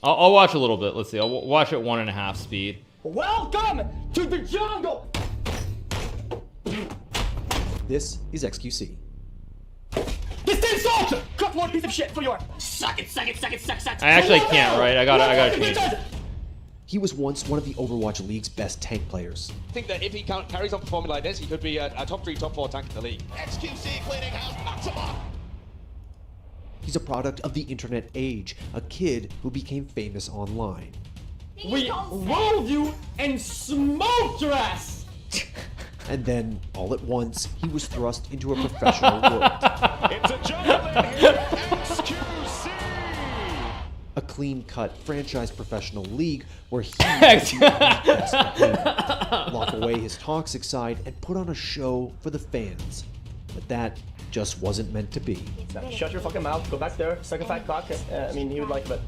I'll watch a little bit. Let's see. I'll watch at 1.5 speed. Welcome to the jungle. This is xQc. This is soldier. Cook more piece of shit for your suck it, suck it, suck it, suck, suck. I actually can't, right? I gotta change it. He was once one of the Overwatch League's best tank players. I think that if he carries on performing like this, he could be a top 3, top 4 tank in the league. xQc cleaning house, knocks him off. He's a product of the internet age, a kid who became famous online. We rolled you and smoked your ass. And then, all at once, he was thrust into a professional world. It's a jungle in here, xQc. A clean-cut franchise professional league where he could be at his best behavior, lock away his toxic side, and put on a show for the fans. But that just wasn't meant to be. Now, shut your fucking mouth. Go back there. Suck a fat cock. I mean, he would like it, but...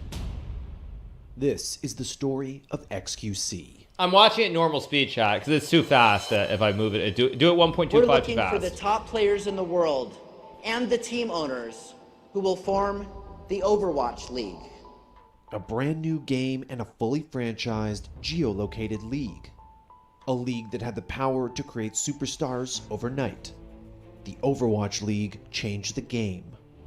This is the story of xQc. I'm watching it normal speed, chat, because it's too fast. If I move it, do it 1.25 We're too looking fast. for the top players in the world and the team owners who will form the Overwatch League. A brand new game and a fully franchised, geolocated league. A league that had the power to create superstars overnight. The Overwatch League changed the game.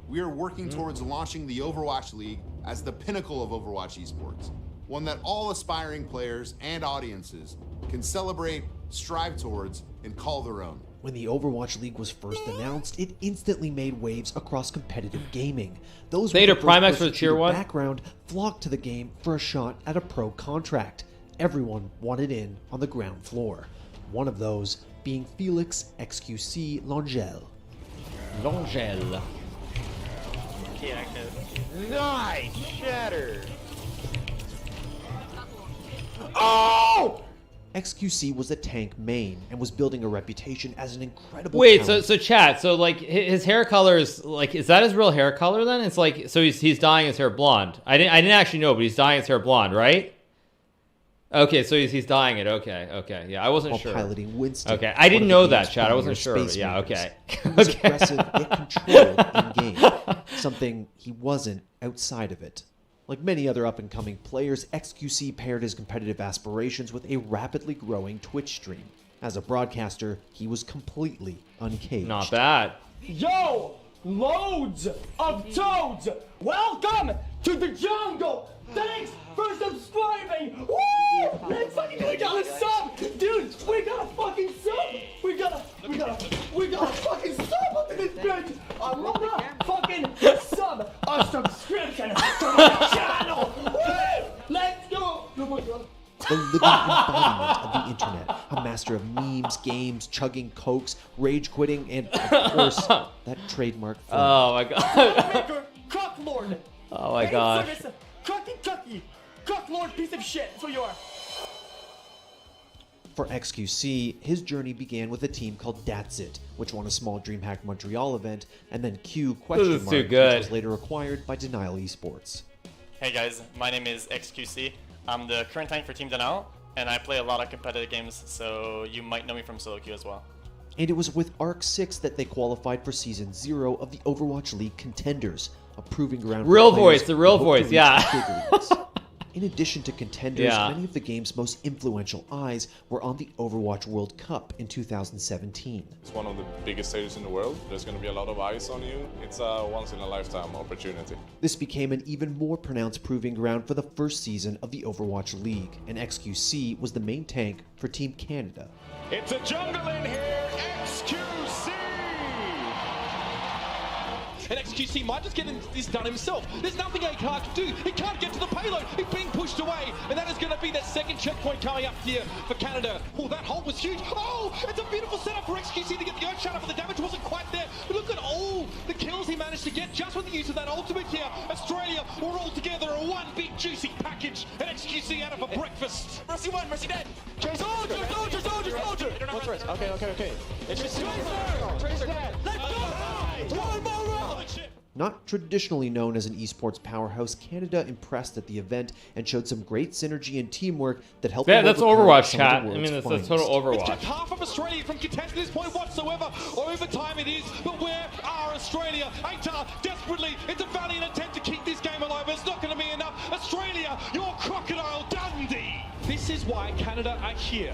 We are working towards launching the Overwatch League as the pinnacle of Overwatch esports. One that all aspiring players and audiences can celebrate, strive towards, and call their own. When the Overwatch League was first announced, it instantly made waves across competitive gaming. Those Theta with a Primax first-person for the tier shooter 1? background flocked to the game for a shot at a pro contract. Everyone wanted in on the ground floor. One of those being Felix xQc Langel. L'Angel. Nice shatter. Oh! xQc was a tank main and was building a reputation as an incredible Wait, talent. so chat, so like his hair color is like, is that his real hair color then? It's like, so he's dyeing his hair blonde. I didn't actually know, but he's dyeing his hair blonde, right? Okay, so he's dyeing it. Okay, yeah, I wasn't while sure. piloting Winston. Okay, I didn't know that, Chad. I premier wasn't sure, but space yeah, makers. okay. He was aggressive yet controlled in game, something he wasn't outside of it. Like many other up-and-coming players, xQc paired his competitive aspirations with a rapidly growing Twitch stream. As a broadcaster, he was completely uncaged. Not bad. Yo, loads of toads. Welcome to the jungle. Thanks for subscribing. Woo! Let's fucking we got a sub, dude. We got a fucking sub. We got a fucking sub up in this bitch. Another fucking sub, a subscription to my channel. Woo! Let's go. Oh my God. The living embodiment of the internet, a master of memes, games, chugging cokes, rage quitting, and of course, that trademark film. Oh my god. Maker, cock lord. Oh my Hey, gosh. service, Cucky, cock lord piece of shit. So you are. For xQc, his journey began with a team called Datsit, which won a small DreamHack Montreal event, and then Q question is mark, too which good. was later acquired by Denial Esports. Hey guys, my name is xQc. I'm the current tank for Team Denial, and I play a lot of competitive games, so you might know me from solo queue as well. And it was with Arc 6 that they qualified for Season 0 of the Overwatch League Contenders, a proving ground Real for players voice, the real who hope to voice, reach yeah. the big leagues. In addition to Contenders, Yeah. many of the game's most influential eyes were on the Overwatch World Cup in 2017. It's one of the biggest stages in the world. There's going to be a lot of eyes on you. It's a once-in-a-lifetime opportunity. This became an even more pronounced proving ground for the first season of the Overwatch League, and xQc was the main tank for Team Canada. It's a jungle in here, xQc. And xQc might just get this done himself. There's nothing Hikaru can do. He can't get to the payload. He's being pushed away. And that is going to be that second checkpoint coming up here for Canada. Oh, that hole was huge. Oh, it's a beautiful setup for xQc to get the Earth Shatter, but the damage wasn't quite there. But look at all the kills he managed to get just with the use of that ultimate here. Australia were all together in one big juicy package. And xQc out of for breakfast. Mercy one, Mercy dead. Soldier! What's the rest? Okay. It's just Tracer dead. Let's go. One more round. Not traditionally known as an esports powerhouse, Canada impressed at the event and showed some great synergy and teamwork that helped Yeah, them that's overcome Overwatch, some of the chat. I world's mean, that's finest. total It's kept Overwatch. half of Australia from contention to this point whatsoever. Overtime it is, but where are Australia? ATAR desperately, it's a valiant attempt to keep this game alive. It's not going to be enough. Australia is why Canada are here.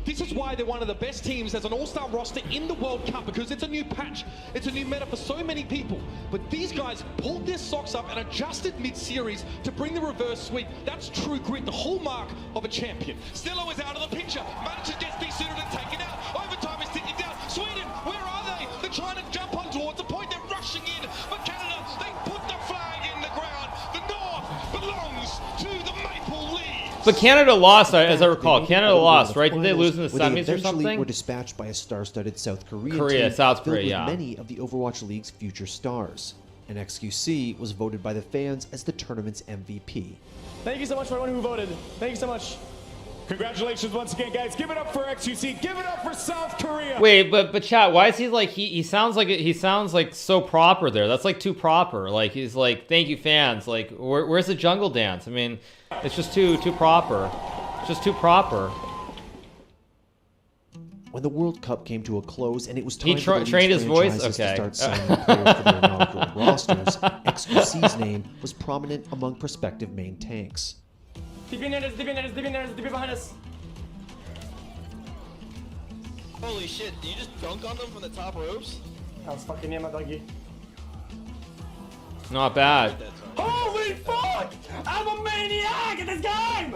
This is why they're one of the best teams as an all-star roster in the World Cup, because it's a new patch. It's a new meta for so many people. But these guys pulled their socks up and adjusted mid-series to bring the reverse sweep. That's true grit, the hallmark of a champion. Stello is out of the picture. Manages gets desuited and taken out. Overtime is ticking down. Sweden, where are they? They're trying to jump on towards the point. They're rushing in. But Canada, they put the flag in the ground. The North belongs to the Maple Leafs. But Canada lost, as I recall. Canada lost, right? Did they lose in the where they semis or eventually something? were dispatched by a star-studded South Korean Korea, team South filled Korea, with yeah. many of the Overwatch League's future stars. And xQc was voted by the fans as the tournament's MVP. Thank you so much for everyone who voted. Thank you so much. Congratulations once again, guys. Give it up for xQc. Give it up for South Korea. Wait, but chat, why is he like he sounds like so proper there? That's like too proper. Like he's like, thank you fans. Like where's the jungle dance? I mean, it's just too proper. It's just too proper. When the World Cup came to a close and it was time He for the trained his voice? franchises Okay. to start signing players for their inaugural rosters, xQc's name was prominent among prospective main tanks. DP in there, there's DP in there, there's DP in there, there's DP behind us. Holy shit, did you just dunk on them from the top ropes? That was fucking near my doggy. Not bad. Holy fuck! I'm a maniac in this game!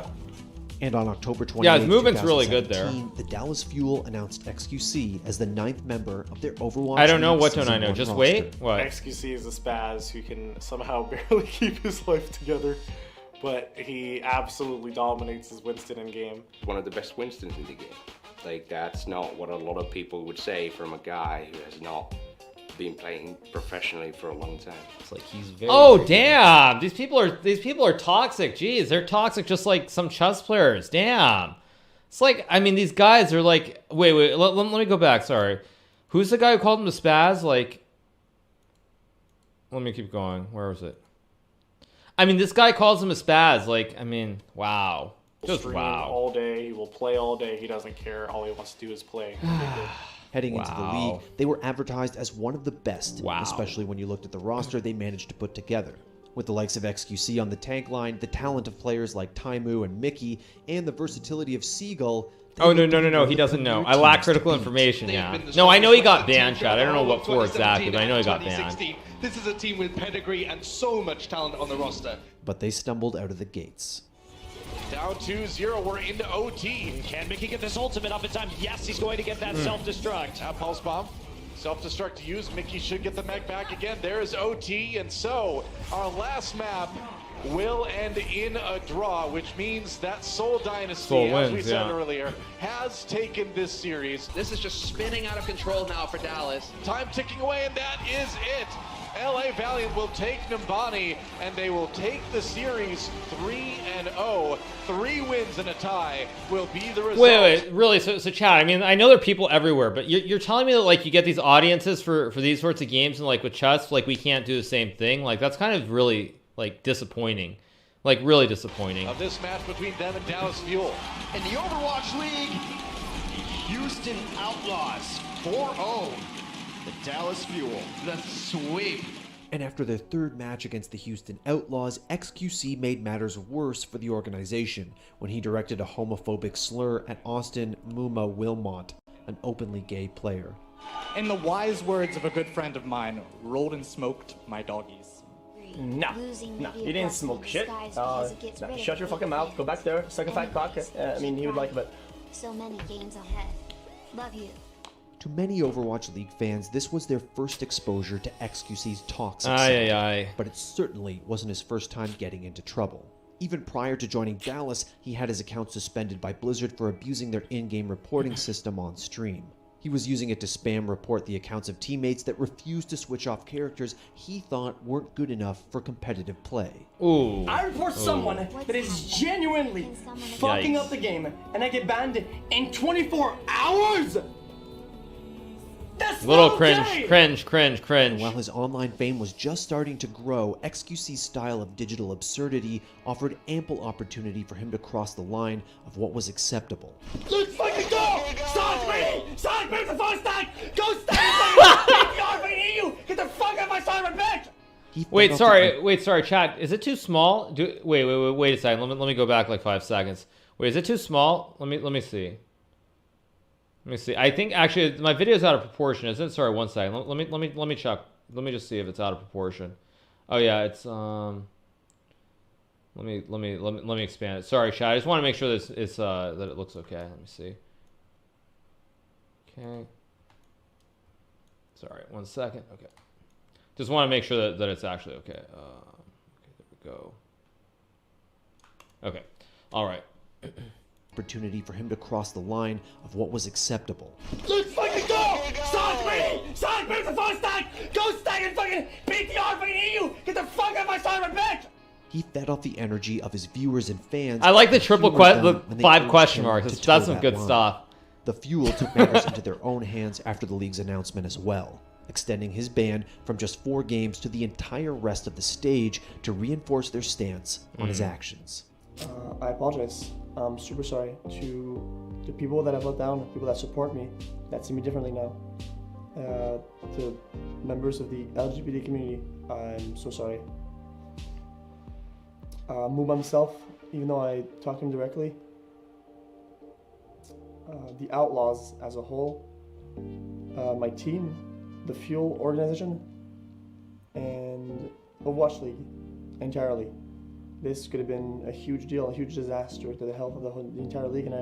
And on October 28, Yeah, his movement's really good there. the Dallas Fuel announced xQc as the 9th member of their Overwatch I don't know League what don't I Season know. 1 Just roster. wait. What? xQc is a spaz who can somehow barely keep his life together, but he absolutely dominates his Winston in game. One of the best Winstons in the game. Like, that's not what a lot of people would say from a guy who has not been playing professionally for a long time. It's like he's very. Oh damn! These people are toxic. Jeez, they're toxic just like some chess players. Damn. It's like, I mean, these guys are like. Wait. Let me go back. Sorry. Who's the guy who called him a spaz? Like. Let me keep going. Where was it? I mean, this guy calls him a spaz. Like, I mean, wow. Just Stream wow. all day, he will play all day, he doesn't care, all he wants to do is play. Heading into the Wow. league, they were advertised as one of the best, Wow. especially when you looked at the roster they managed to put together. With the likes of xQc on the tank line, the talent of players like Taimu and Mickey, and the versatility of Seagull. they Oh looked no to be one he of the doesn't know. premier I lack teams to critical beat. information. Yeah. No, I know he got banned, Chad. I don't know what for exactly, but I know he got banned. This is a team with pedigree and so much talent on the roster. But they stumbled out of the gates. Down 2-0, we're into OT. Can Mickey get this ultimate up in time? Yes, he's going to get that self-destruct. Now Pulse Bomb. Self-destruct to use. Mickey should get the mech back again. There's OT, and so our last map will end in a draw, which means that Seoul Dynasty, Seoul as we wins, said yeah. earlier, has taken this series. This is just spinning out of control now for Dallas. Time ticking away, and that is it. LA Valiant will take Nimbani, and they will take the series 3-0. 3 wins and a tie will be the result. Wait, really? So Chad, I mean, I know there are people everywhere, but you're telling me that like you get these audiences for these sorts of games, and like with chess, like we can't do the same thing. Like that's kind of really like disappointing, like really disappointing. Of this match between them and Dallas Fuel. In the Overwatch League, Houston Outlaws 4-0. The Dallas Fuel, the sweep. And after their third match against the Houston Outlaws, xQc made matters worse for the organization when he directed a homophobic slur at Austin Muma Wilmot, an openly gay player. In the wise words of a good friend of mine, rolled and smoked my doggies. Nah, you didn't smoke shit. Nah, shut your fucking mouth, go back there, suck a fat cock. I mean, he would like it. So many games ahead. Love you. To many Overwatch League fans, this was their first exposure to xQc's toxic Aye, side, aye. but it certainly wasn't his first time getting into trouble. Even prior to joining Dallas, he had his account suspended by Blizzard for abusing their in-game reporting system on stream. He was using it to spam report the accounts of teammates that refused to switch off characters he thought weren't good enough for competitive play. Ooh. I report someone that is genuinely fucking up the game, and I get banned in 24 hours? That's Little not okay. And while his online fame was just starting to grow, xQc's style of digital absurdity offered ample opportunity for him to cross the line of what was acceptable. Let's fucking go! Sonic me! Sonic me the phone stack! Go stack me! you! Get the fuck out of my Sonic bitch! Wait, sorry, Chad. Is it too small? Wait a second. Let me go back like 5 seconds. Wait, is it too small? Let me see. Let me see. I think actually my video is out of proportion, isn't it? Sorry, one second. Let me check. Let me just see if it's out of proportion. Oh yeah, it's Let me expand it. Sorry, chat. I just want to make sure that it's that it looks okay. Let me see. Okay. Sorry, one second. Okay. Just want to make sure that it's actually okay. Okay, there we go. Okay. All right. Opportunity for him to cross the line of what was acceptable. Let's fucking go! Sonic me! Sonic me for fucking stack! Go stack and fucking PTR fucking EU! Get the fuck out of my side of my bitch! He fed off the energy of his viewers and fans. I like the the 5 question marks. That's some good stuff. The Fuel took matters into their own hands after the league's announcement as well, extending his ban from just 4 games to the entire rest of the stage to reinforce their stance on his actions. I apologize. I'm super sorry to the people that I've let down, people that support me, that see me differently now. To members of the LGBT community, I'm so sorry. Moob himself, even though I talked to him directly. The Outlaws as a whole, my team, the Fuel organization, and Overwatch League entirely. This could have been a huge deal, a huge disaster to the health of the entire league, and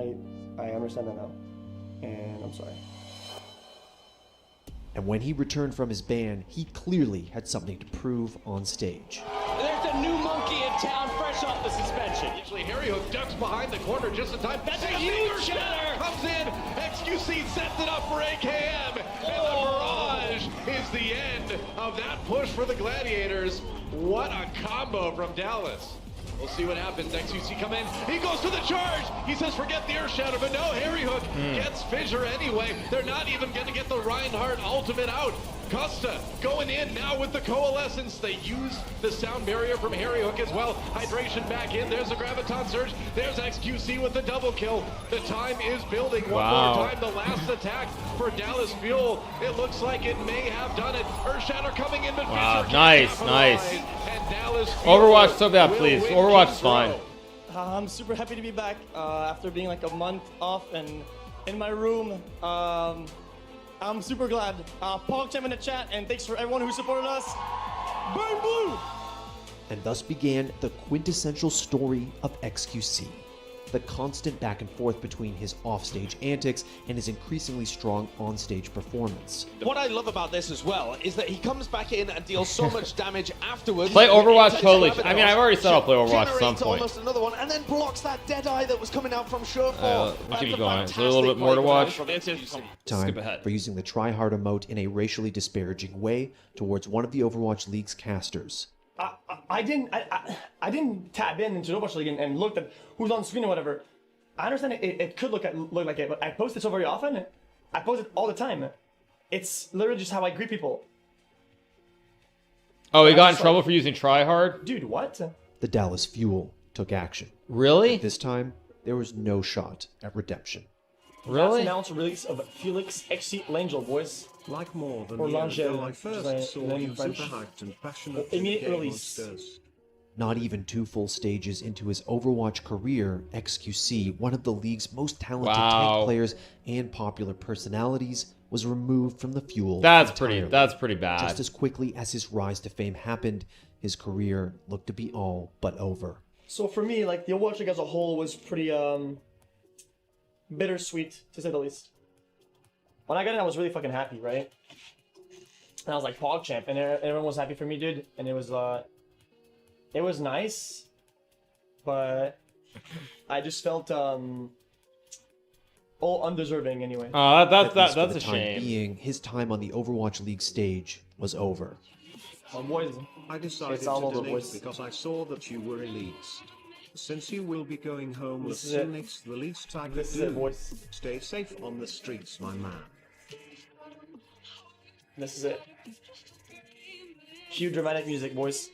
I understand that now. And I'm sorry. And when he returned from his ban, he clearly had something to prove on stage. There's a new monkey in town, fresh off the suspension. Usually Harry Hook ducks behind the corner just in time. That's a huge shatter! Comes in, xQc sets it up for AKM, and the barrage is the end of that push for the Gladiators. What a combo from Dallas. We'll see what happens. xQc come in. He goes to the charge. He says, forget the Earth Shatter, but no, Harry Hook gets Fissure anyway. They're not even going to get the Reinhardt ultimate out. Costa going in now with the Coalescence. They use the sound barrier from Harry Hook as well. Hydration back in. There's a Graviton Surge. There's xQc with the double kill. The time is building. One more time. The last attack for Dallas Fuel. It looks like it may have done it. Earth Shatter coming in, but Fissure nice. and Dallas Fuel Overwatch so bad, please. Overwatch is fine. I'm super happy to be back after being like a month off and in my room. I'm super glad. PogChamp in the chat, and thanks for everyone who supported us. Burn blue! And thus began the quintessential story of xQc. The constant back and forth between his offstage antics and his increasingly strong onstage performance. What I love about this as well is that he comes back in and deals so much damage afterwards. Play Overwatch totally. I mean, I've already said I'll play Overwatch at some point. Almost another one, and then blocks that Deadeye that was coming out from Surefall. Let's keep going. So a little bit more to watch. Time for using the tryhard emote in a racially disparaging way towards one of the Overwatch League's casters. I didn't tab in into Overwatch League and looked at who's on screen or whatever. I understand it could look like it, but I post it so very often. I post it all the time. It's literally just how I greet people. Oh, he got in trouble for using tryhard? Dude, what? The Dallas Fuel took action. Really? But this time, there was no shot at redemption. Really? Announced release of Felix XC Langel, boys. Like more than or a year Langel, ago, I first saw you super hyped and passionate immediate release. Not even 2 full stages into his Overwatch career, xQc, one of the league's most talented tank players and popular personalities, was removed from the Fuel. That's pretty bad. Just as quickly as his rise to fame happened, his career looked to be all but over. So for me, like the Overwatch League as a whole was pretty bittersweet, to say the least. When I got in, I was really fucking happy, right? And I was like PogChamp, and everyone was happy for me, dude. And it was nice, but I just felt all undeserving anyway. That's for a the time shame. being, his time on the Overwatch League stage was over. Boys, I decided to delete because I saw that you were released. Since you will be going home as soon as the release tag This is it, boys. Stay safe on the streets, my man. This is it. Cue dramatic music, boys.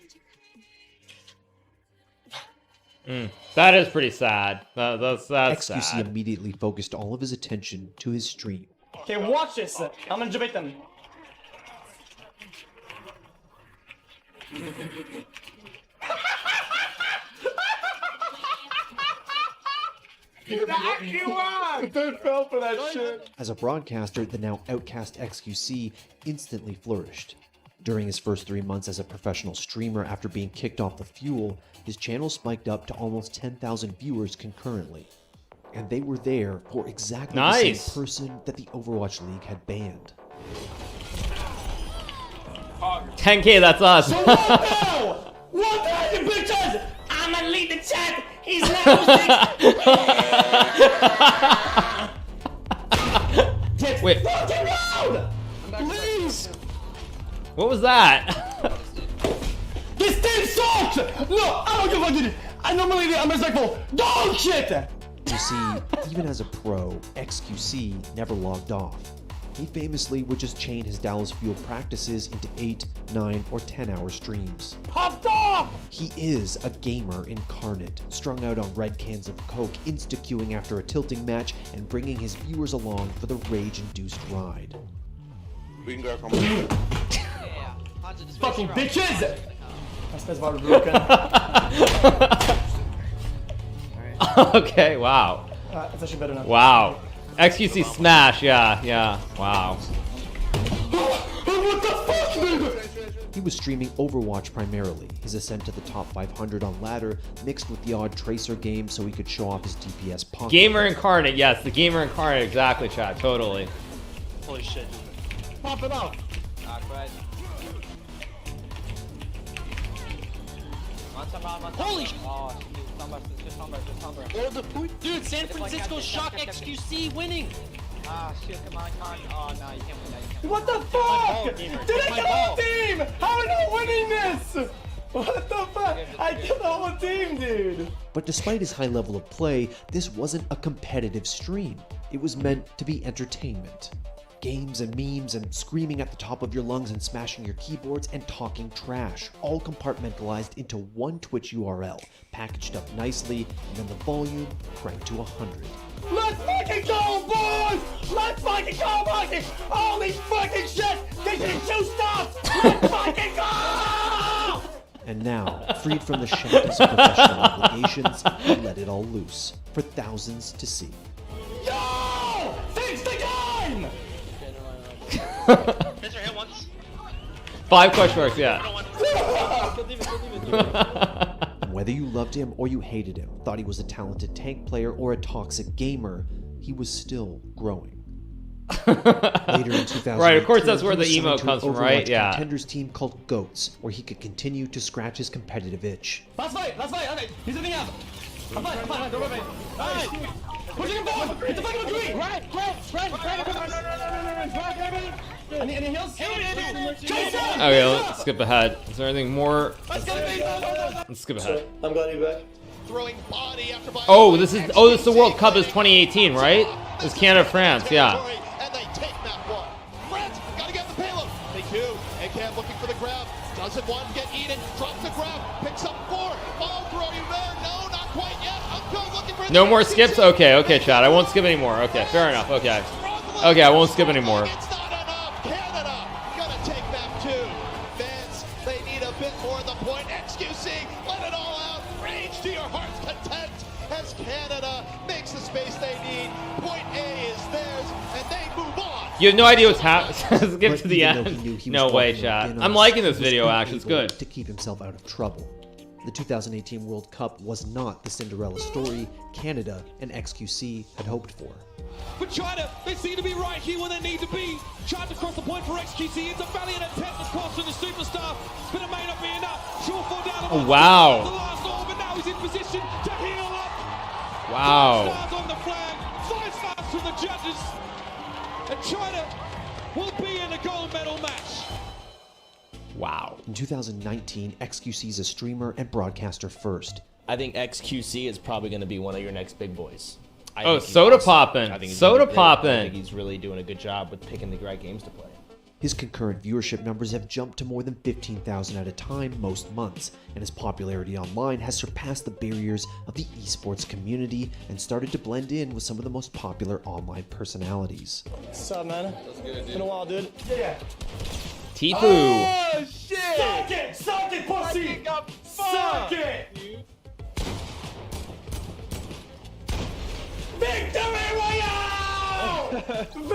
That is pretty sad. That's xQc sad. immediately focused all of his attention to his stream. Okay, watch this. I'm gonna debate them. Dude fell for that shit. As a broadcaster, the now outcast xQc instantly flourished. During his first 3 months as a professional streamer after being kicked off the Fuel, his channel spiked up to almost 10,000 viewers concurrently. And they were there for exactly the same person that the Overwatch League had banned. 10K, that's us. So what now? What now, you bitches? I'ma lead the chat. He's now Wait. fucking round! Please! What was that? This team sucks! No, I don't give a fuck, dude. I normally I'm respectful. Dog shit! You see, even as a pro, xQc never logged off. He famously would just chain his Dallas Fuel practices into 8, 9, or 10-hour streams. Popped off! He is a gamer incarnate, strung out on red cans of Coke, insta-queuing after a tilting match, and bringing his viewers along for the rage-induced ride. Fucking bitches! That's why we're broken. Okay, wow. It's actually better now. Wow. xQc smash, yeah. Wow. What the fuck, dude? He was streaming Overwatch primarily, his ascent to the top 500 on ladder mixed with the odd Tracer game so he could show off his DPS pocket. Gamer incarnate, yes, the gamer incarnate, exactly, chat, totally. Holy shit. Pop it out. Holy shit. Dude, San Francisco shock xQc winning. What the fuck? Did I kill the whole team? How are we not winning this? What the fuck? I killed the whole team, dude. But despite his high level of play, this wasn't a competitive stream. It was meant to be entertainment. Games and memes and screaming at the top of your lungs and smashing your keyboards and talking trash, all compartmentalized into one Twitch URL, packaged up nicely, and then the volume cranked to 100. Let's fucking go, boys! Let's fucking go, boys! Holy fucking shit! This is two stops! Let's fucking go! And now, freed from the shackles of professional obligations, he let it all loose for thousands to see. Yo! Fix the game! 5 question marks, yeah. Whether you loved him or you hated him, thought he was a talented tank player or a toxic gamer, he was still growing. Later in 2000, right, of course that's where the emo comes from, right? Yeah. Contenders team called Goats, where he could continue to scratch his competitive itch. Last fight, okay. He's sitting out. I'm fine, don't worry. Alright, pushing him forward. It's a fucking green. Right. Any heals? Okay, let's skip ahead. Is there anything more? Let's skip ahead. I'm glad you're back. Throwing body after body. Oh, this is the World Cup is 2018, right? It's Canada, France, yeah. And they take map 1. France gotta get the payload. They do. AK looking for the grab. Doesn't want to get eaten. Drops the grab. Picks up 4. Oh, throw you there. No, not quite yet. I'm looking for No more skips? Okay, chat. I won't skip anymore. Okay, fair enough. Okay, I won't skip anymore. It's not enough. Canada gonna take map 2. Fans, they need a bit more at the point. xQc, let it all out. Rage to your heart's content as Canada makes the space they need. Point A is theirs, and they move on. You have no idea what's happening. Skip to the end. No way, chat. I'm liking this video, actually. It's good. To keep himself out of trouble. The 2018 World Cup was not the Cinderella story Canada and xQc had hoped for. For China, they seem to be right here where they need to be. Trying to cross the point for xQc. It's a valiant attempt, of course, from the superstar, but it may not be enough. Sure fall down. Oh, wow. The last orb, and now he's in position to heal up. Wow. 5 stars on the flag, 5 stars from the judges, and China will be in a gold medal match. Wow. In 2019, xQc is a streamer and broadcaster first. I think xQc is probably going to be one of your next big boys. Oh, soda poppin'. Soda poppin'. I think he's really doing a good job with picking the right games to play. His concurrent viewership numbers have jumped to more than 15,000 at a time most months, and his popularity online has surpassed the barriers of the esports community and started to blend in with some of the most popular online personalities. What's up, man? It's been a while, dude. Yeah. Tifu. Oh, shit! Suck it, pussy! Suck it! Victory Royale!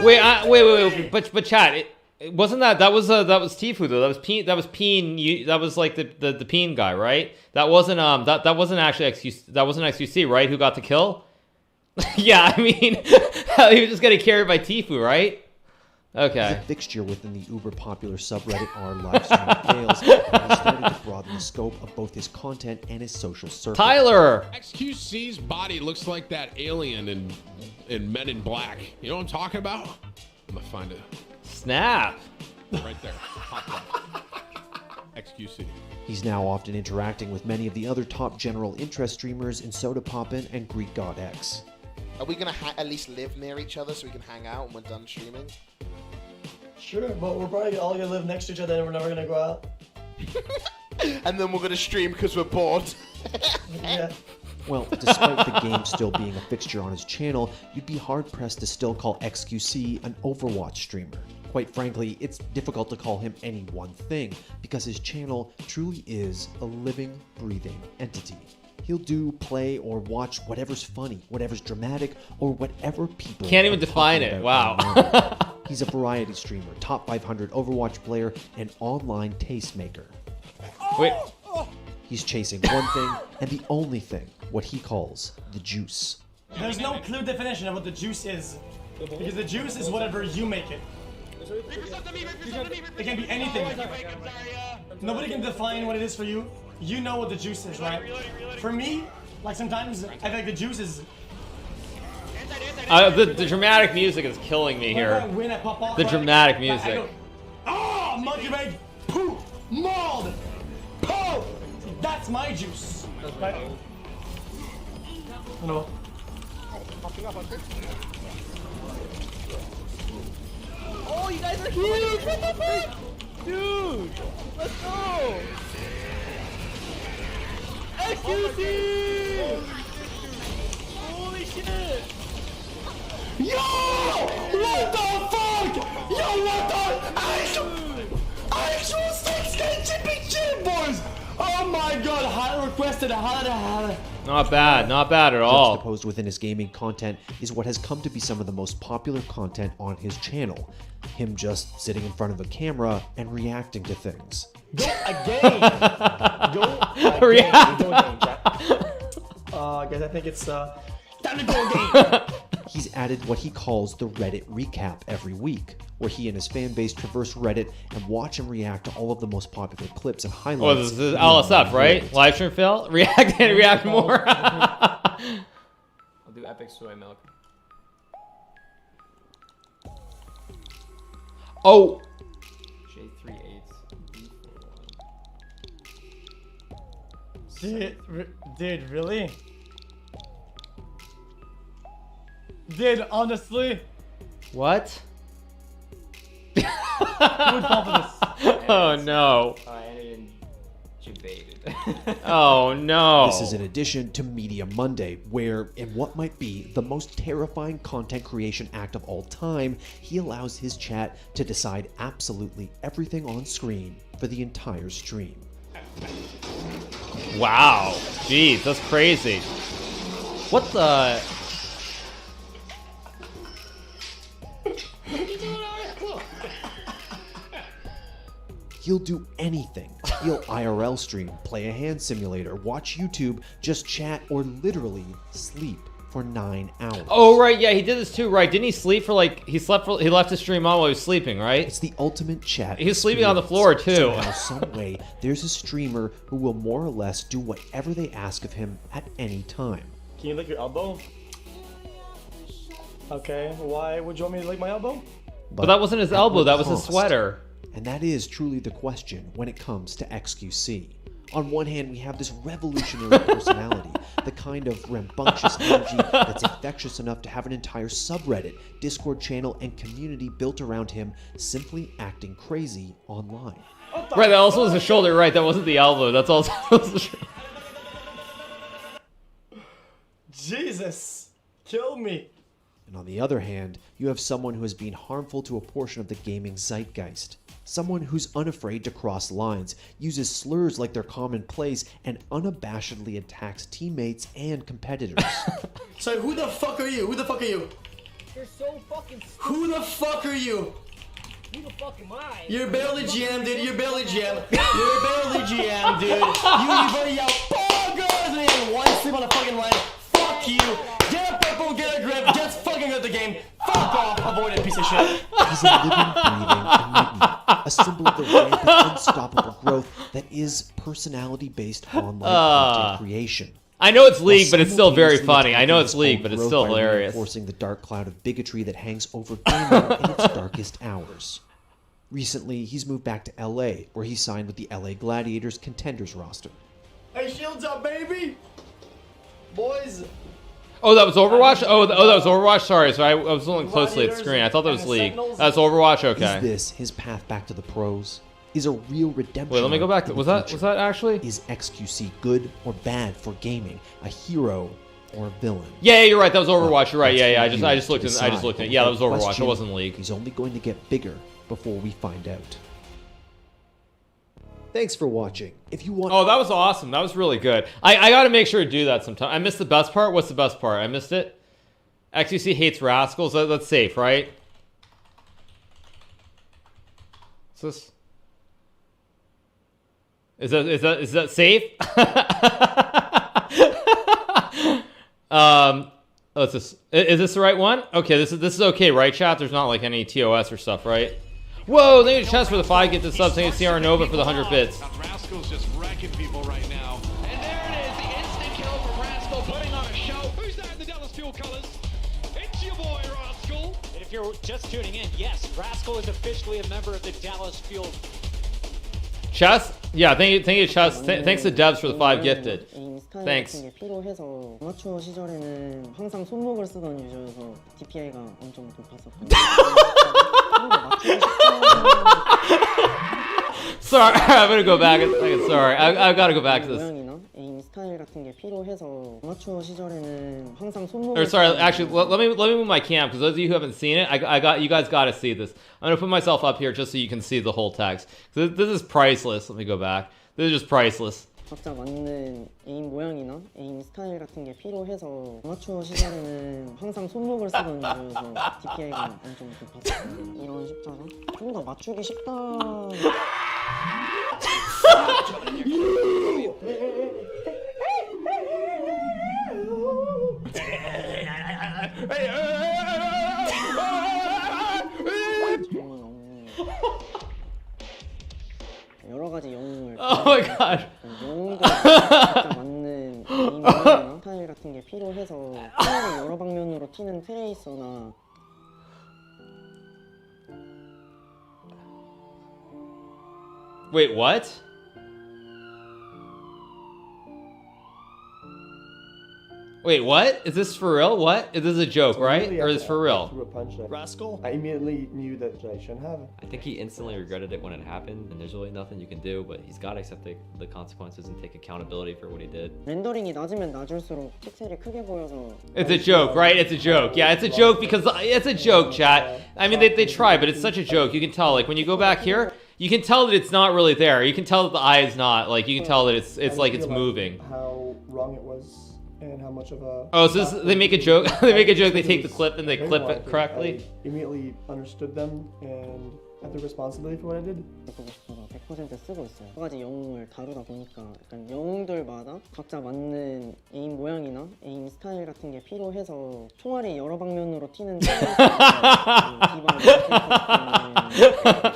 Wait. But chat, it wasn't that was Tfue though. That was Peen. That was like the Peen guy, right? That wasn't that wasn't actually XQC. That wasn't XQC, right? Who got the kill? Yeah, I mean, he was just getting carried by Tfue, right? Okay. He's a fixture within the uber popular subreddit r livestream fails, and he started to broaden the scope of both his content and his social circle. Tyler! xQc's body looks like that alien in Men in Black. You know what I'm talking about? I'm gonna find it. Snap. Right there. Top left. xQc. He's now often interacting with many of the other top general interest streamers in Soda Poppin' and Greek God X. Are we gonna at least live near each other so we can hang out when we're done streaming? Sure, but we're probably all gonna live next to each other and we're never gonna go out. And then we're gonna stream because we're bored. Yeah. Well, despite the game still being a fixture on his channel, you'd be hard-pressed to still call xQc an Overwatch streamer. Quite frankly, it's difficult to call him any one thing, because his channel truly is a living, breathing entity. He'll do, play, or watch whatever's funny, whatever's dramatic, or whatever people Can't even are define talking it. about Wow. online. He's a variety streamer, top 500 Overwatch player, and online tastemaker. Wait. He's chasing one thing, and the only thing, what he calls the juice. There's no clear definition of what the juice is. Because the juice is whatever you make it. It can be anything. Nobody can define what it is for you. You know what the juice is, right? For me, like sometimes I think the juice is... The dramatic music is killing me here. The dramatic music. Oh, monkey brain, poo, mauled, poo. That's my juice. Right? No. Oh, you guys are huge! What the fuck? Dude! Let's go! xQc! Holy shit! Yo! What the fuck? Yo, what the actual 6K championship, boys! Oh my god, highly requested, highly. Not bad at all. Juxtaposed within his gaming content is what has come to be some of the most popular content on his channel. Him just sitting in front of a camera and reacting to things. Go again! Go again! Go again, chat. Guys, I think it's time to go again! He's added what he calls the Reddit recap every week, where he and his fan base traverse Reddit and watch and react to all of the most popular clips and highlights. Oh, this is LSF, right? Livestream fail? React more. I'll do epic soy milk. Oh! Dude, really? Dude, honestly? What? Who would fall for this? Oh no. I ended in debated. Oh no. This is in addition to Media Monday, where, in what might be the most terrifying content creation act of all time, he allows his chat to decide absolutely everything on screen for the entire stream. Wow. Jeez, that's crazy. What the... He'll do anything. He'll IRL stream, play a hand simulator, watch YouTube, just chat, or literally sleep for 9 hours. Oh right, yeah, he did this too, right? Didn't he sleep for like he left his stream on while he was sleeping, right? It's the ultimate chat. He was sleeping on the floor too. Somehow, some way, there's a streamer who will more or less do whatever they ask of him at any time. Can you lick your elbow? Okay, why would you want me to lick my elbow? But that wasn't his elbow, that was his sweater. And that is truly the question when it comes to xQc. On one hand, we have this revolutionary personality, the kind of rambunctious energy that's infectious enough to have an entire subreddit, Discord channel, and community built around him simply acting crazy online. Right, that also was the shoulder, right? That wasn't the elbow, that's also the shoulder. Jesus, kill me. And on the other hand, you have someone who has been harmful to a portion of the gaming zeitgeist. Someone who's unafraid to cross lines, uses slurs like they're commonplace, and unabashedly attacks teammates and competitors. So who the fuck are you? Who the fuck are you? You're so fucking stupid. Who the fuck are you? Who the fuck am I? You're barely GM, dude. You're barely GM. You're barely GM, dude. You've already yelled bonkers and you had one sleep on the fucking line. Fuck you. Get a purple, get a grip, just fucking out the game. Fuck off, avoid it, piece of shit. He's a living, breathing enigma, a symbol of the rampant, unstoppable growth that is personality-based online content creation. I know it's League, but it's still very funny. I know it's League, but it's still hilarious. Reinforcing the dark cloud of bigotry that hangs over gaming in its darkest hours. Recently, he's moved back to LA, where he signed with the LA Gladiators contenders roster. Hey, shields up, baby. Boys. Oh, that was Overwatch? Oh, that was Overwatch? Sorry, so I was looking closely at the screen. I thought that was League. That's Overwatch? Okay. Is this his path back to the pros? Is a real redemption? Wait, let me go back to... Was that actually? Is xQc good or bad for gaming? A hero or a villain? Yeah, you're right. That was Overwatch. You're right. Yeah. I just looked at it. Yeah, that was Overwatch. It wasn't League. He's only going to get bigger before we find out. Thanks for watching. If you want... Oh, that was awesome. That was really good. I got to make sure to do that sometime. I missed the best part. What's the best part? I missed it. xQc hates rascals. That's safe, right? Is this... Is that safe? Is this the right one? Okay, this is okay, right, chat? There's not like any TOS or stuff, right? Whoa, thank you to Chess for the 5 gifted subs. Thank you to CR Nova for the 100 bits. Rascal's just wrecking people right now. And there it is, the instant kill from Rascal, putting on a show. Who's that in the Dallas Fuel colors? It's your boy, Rascal. And if you're just tuning in, yes, Rascal is officially a member of the Dallas Fuel. Chess? Yeah, thank you, Chess. Thanks to Devs for the 5 gifted. Thanks. 필요해서 아마추어 시절에는 항상 손목을 쓰던 유저여서 DPI가 엄청 높았었고. Sorry, I'm gonna go back a second. Sorry, I've got to go back to this. 에임 스타일 같은 게 필요해서 아마추어 시절에는 항상 손목을. Or sorry, actually, let me move my cam because those of you who haven't seen it, you guys got to see this. I'm gonna put myself up here just so you can see the whole text. This is priceless. Let me go back. This is just priceless. 각자 맞는 에임 모양이나 에임 스타일 같은 게 필요해서 아마추어 시절에는 항상 손목을 쓰던 유저여서 DPI가 엄청 높았어요. 이런 십자가 좀 더 맞추기 쉽다. 여러 가지 영웅을 Oh my god. 영웅들 각자 맞는 에임이나 스타일 같은 게 필요해서 총알이 여러 방면으로 튀는 트레이서나 Wait, what? Wait, what? Is this for real? What? Is this a joke, right? Or is this for real? Rascal. I immediately knew that I shouldn't have. I think he instantly regretted it when it happened, and there's really nothing you can do, but he's got to accept the consequences and take accountability for what he did. 렌더링이 낮으면 낮을수록 픽셀이 크게 보여서 It's a joke, right? It's a joke. Yeah, it's a joke because it's a joke, chat. I mean, they try, but it's such a joke. You can tell, like, when you go back here, you can tell that it's not really there. You can tell that the eye is not. Like, you can tell that it's like it's moving. How wrong it was and how much of a... Oh, so they make a joke. They make a joke. They take the clip and they clip it correctly. I immediately understood them and had the responsibility for what I did. 100% 쓰고 있어요. 여러 가지 영웅을 다루다 보니까 약간 영웅들마다 각자 맞는 에임 모양이나 에임 스타일 같은 게 필요해서 총알이 여러 방면으로 튀는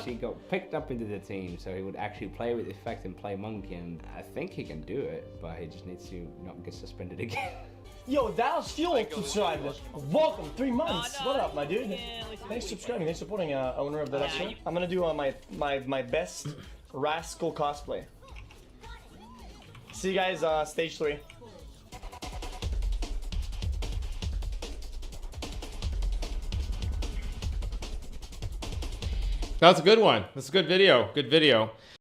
He got picked up into the team, so he would actually play with effect and play monkey, and I think he can do it, but he just needs to not get suspended again. Yo, Dallas Fuel subscribed. Welcome, 3 months. What up, my dude? Thanks for subscribing. Thanks for supporting owner of Dallas Fuel. I'm gonna do my best Rascal cosplay. See you guys stage 3. That's a good one. That's a good video. Good video.